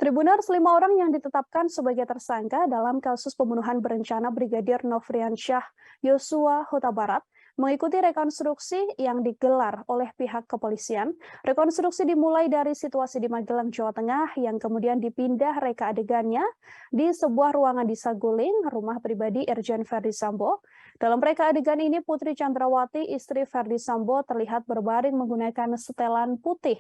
Tribuners 5 orang yang ditetapkan sebagai tersangka dalam kasus pembunuhan berencana Brigadir Nofriansyah Yosua Huta Barat mengikuti rekonstruksi yang digelar oleh pihak kepolisian. Rekonstruksi dimulai dari situasi di Magelang, Jawa Tengah yang kemudian dipindah reka adegannya di sebuah ruangan di Saguling, rumah pribadi Irjen Verdi Sambo. Dalam reka adegan ini, Putri Chandrawati, istri Verdi Sambo, terlihat berbaring menggunakan setelan putih.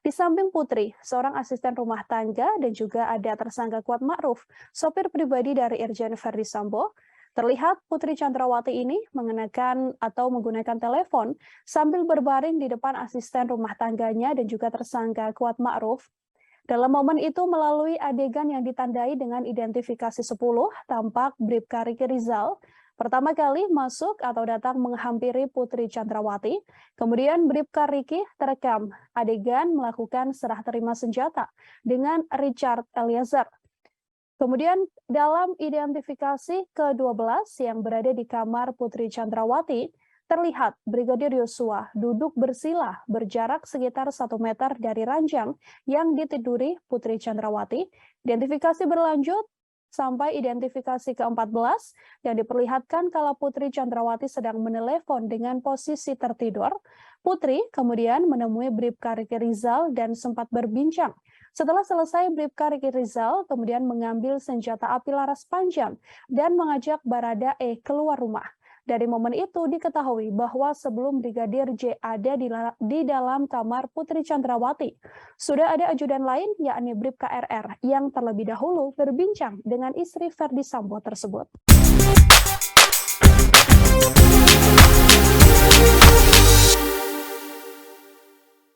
Di samping Putri, seorang asisten rumah tangga dan juga ada tersangka Kuat Ma'ruf, sopir pribadi dari Irjen Verdi Sambo. Terlihat Putri Chandrawati ini mengenakan atau menggunakan telepon sambil berbaring di depan asisten rumah tangganya dan juga tersangka Kuat Ma'ruf. Dalam momen itu melalui adegan yang ditandai dengan identifikasi 10, tampak Bribka Riki Rizal pertama kali masuk atau datang menghampiri Putri Chandrawati. Kemudian Bribka Riki terekam adegan melakukan serah terima senjata dengan Richard Eliezer. Kemudian dalam identifikasi ke-12 yang berada di kamar Putri Chandrawati, terlihat Brigadir Yosua duduk bersila berjarak sekitar 1 meter dari ranjang yang ditiduri Putri Chandrawati. Identifikasi berlanjut sampai identifikasi ke-14 yang diperlihatkan kala Putri Chandrawati sedang menelepon dengan posisi tertidur. Putri kemudian menemui Bribka Riki Rizal dan sempat berbincang. Setelah selesai, Bribka Riki Rizal kemudian mengambil senjata api laras panjang dan mengajak Baradae keluar rumah. Dari momen itu diketahui bahwa sebelum Brigadir J ada di dalam kamar Putri Chandrawati, sudah ada ajudan lain yakni Bribka RR yang terlebih dahulu berbincang dengan istri Verdi Sambo tersebut.